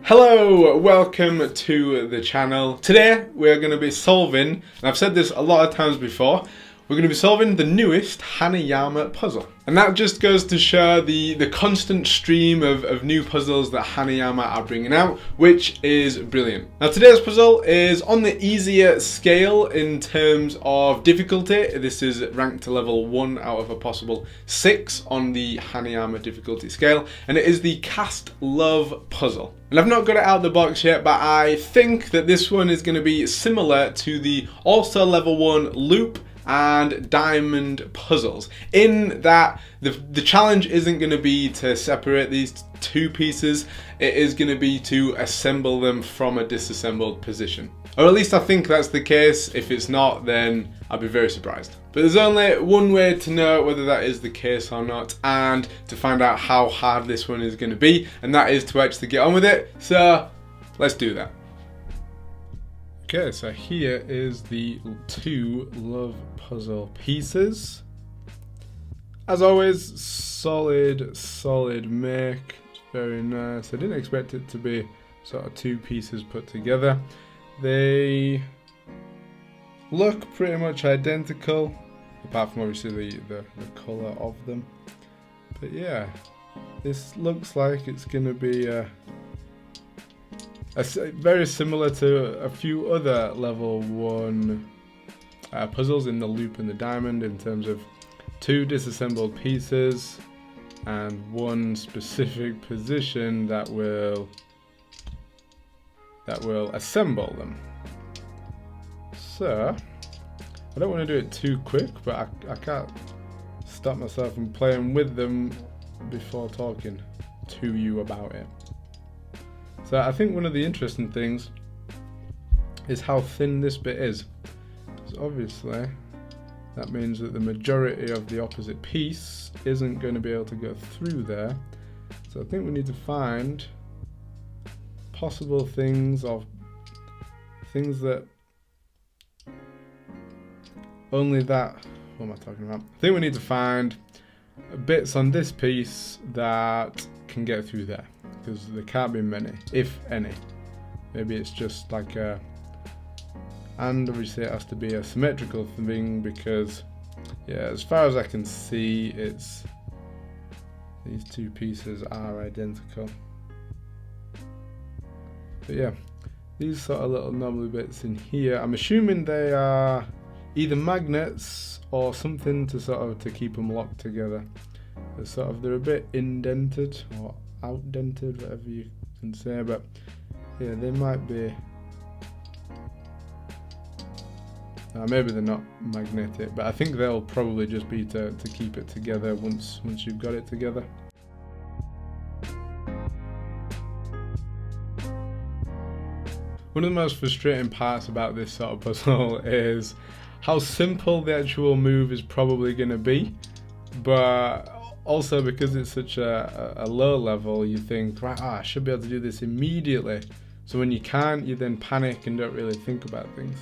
Hello, welcome to the channel. Today we're going to be solving, and I've said this a lot of times before, we're going to be solving the newest Hanayama puzzle. And that just goes to show the constant stream of new puzzles that Hanayama are bringing out, which is brilliant. Now today's puzzle is on the easier scale in terms of difficulty. This is ranked to level 1 out of a possible 6 on the Hanayama difficulty scale, and it is the Cast Love puzzle. And I've not got it out of the box yet, but I think that this one is going to be similar to the also level 1 loop and diamond puzzles, in that the challenge isn't going to be to separate these two pieces, it is going to be to assemble them from a disassembled position. Or at least I think that's the case. If it's not, then I'll be very surprised. But there's only one way to know whether that is the case or not, and to find out how hard this one is going to be, and that is to actually get on with it. So let's do that. Okay, so here is the 2 love puzzle pieces. As always, solid make. It's very nice. I didn't expect it to be sort of 2 pieces put together. They look pretty much identical, apart from obviously the colour of them. But yeah, this looks like it's going to be very similar to a few other level 1 puzzles in the loop and the diamond, in terms of 2 disassembled pieces and 1 specific position that will assemble them. So I don't want to do it too quick, but I can't stop myself from playing with them before talking to you about it. So I think one of the interesting things is how thin this bit is. Because obviously that means that the majority of the opposite piece isn't going to be able to go through there. So I think we need to find possible things, or things that only that, what am I talking about? I think we need to find bits on this piece that can get through there, because there can't be many, if any. Maybe it's just like a, and obviously it has to be a symmetrical thing, because yeah, as far as I can see, it's, these 2 pieces are identical. But yeah, these sort of little knobbly bits in here, I'm assuming they are either magnets or something to sort of to keep them locked together. They're a bit indented or outdented, whatever you can say, but yeah, they might be. Maybe they're not magnetic, but I think they'll probably just be to keep it together once you've got it together. One of the most frustrating parts about this sort of puzzle is how simple the actual move is probably going to be, but also because it's such a low level, you think, right, I should be able to do this immediately. So when you can't, you then panic and don't really think about things.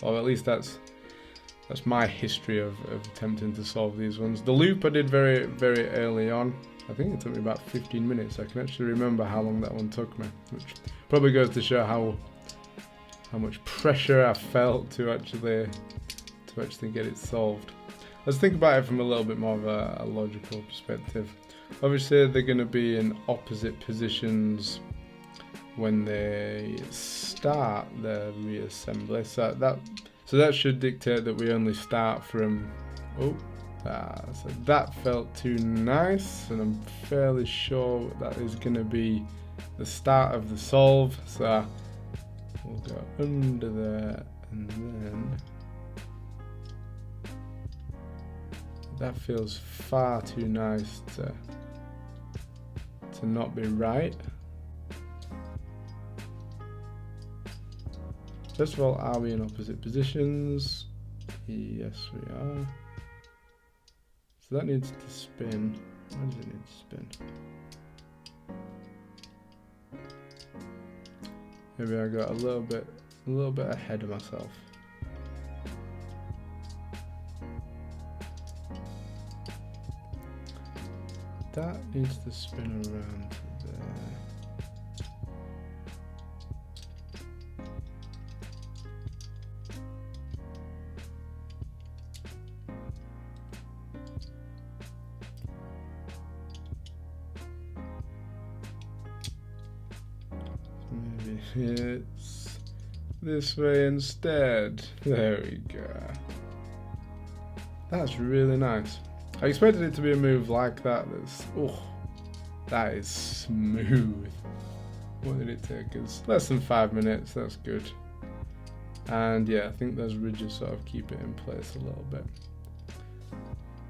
Or at least that's my history of attempting to solve these ones. The loop I did very early on. I think it took me about 15 minutes. I can actually remember how long that one took me, which probably goes to show how much pressure I felt to actually get it solved. Let's think about it from a little bit more of a logical perspective. Obviously they're going to be in opposite positions when they start the reassembly, so that should dictate that we only start from, so that felt too nice, and I'm fairly sure that is going to be the start of the solve. So we'll go under there, and then that feels far too nice to not be right. First of all, are we in opposite positions? Yes, we are. So that needs to spin. Why does it need to spin? Maybe I got a little bit ahead of myself. That needs to spin around to there. maybe it's this way instead. There we go. That's really nice. I expected it to be a move like that. That is smooth. What did it take us? Less than 5 minutes, that's good. And yeah, I think those ridges sort of keep it in place a little bit.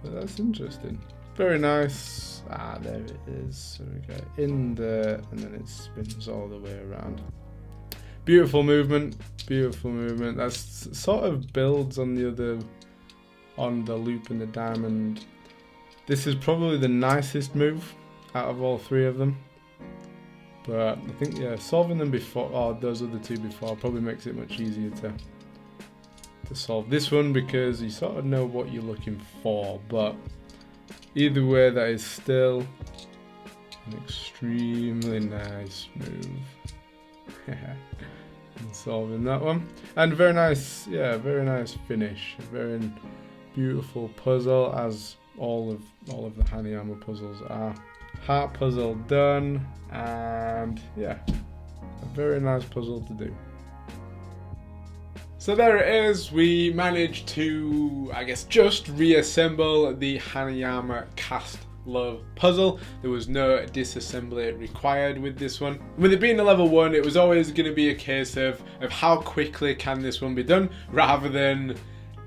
But that's interesting. Very nice. Ah, there it is. So we go in there, and then it spins all the way around. Beautiful movement. Beautiful movement. That sort of builds on the other, on the loop and the diamond. This is probably the nicest move out of all three of them. But I think, yeah, solving them before, or those other two before, probably makes it much easier to solve this one, because you sort of know what you're looking for. But either way, that is still an extremely nice move. And solving that one. And very nice, yeah, very nice finish. A very beautiful puzzle, as all of the Hanayama puzzles are. Heart puzzle done, and yeah, a very nice puzzle to do. So there it is. We managed to, I guess, just reassemble the Hanayama Cast Love puzzle. There was no disassembly required with this one. With it being a level 1, it was always going to be a case of how quickly can this one be done, rather than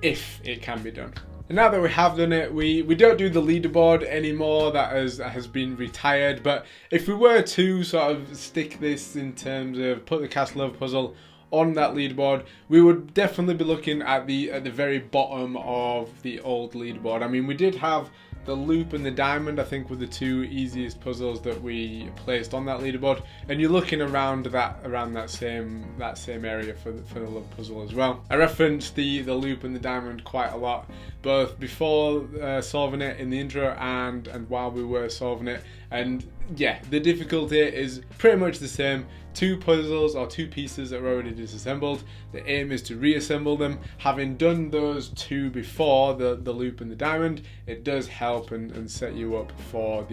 if it can be done. And now that we have done it, we don't do the leaderboard anymore. That has been retired. But if we were to sort of stick this in terms of put the Cast Love puzzle on that leaderboard, we would definitely be looking at the very bottom of the old leaderboard. I mean, we did have the loop and the diamond, I think, were the two easiest puzzles that we placed on that leaderboard, and you're looking around that same area for the love puzzle as well. I referenced the loop and the diamond quite a lot, both before solving it in the intro and while we were solving it. And yeah, the difficulty is pretty much the same. Two puzzles or two pieces that are already disassembled. The aim is to reassemble them. Having done those two before, the loop and the diamond, it does help and set you up for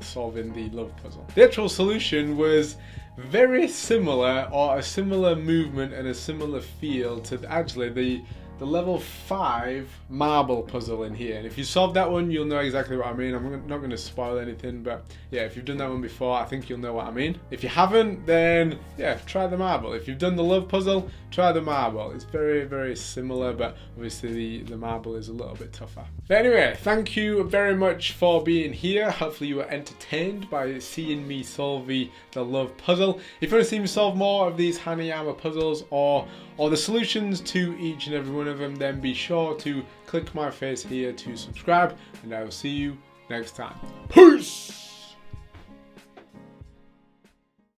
solving the love puzzle. The actual solution was very similar, or a similar movement and a similar feel to actually the level 5 marble puzzle in here. And if you solve that one, you'll know exactly what I mean. I'm not going to spoil anything, but yeah, if you've done that one before, I think you'll know what I mean. If you haven't, then yeah, try the marble. If you've done the love puzzle, try the marble. It's very, very similar, but obviously the marble is a little bit tougher. But anyway, thank you very much for being here. Hopefully you were entertained by seeing me solve the love puzzle. If you want to see me solve more of these Hanayama puzzles, or the solutions to each and every one of them, then be sure to click my face here to subscribe, and I will see you next time. Peace!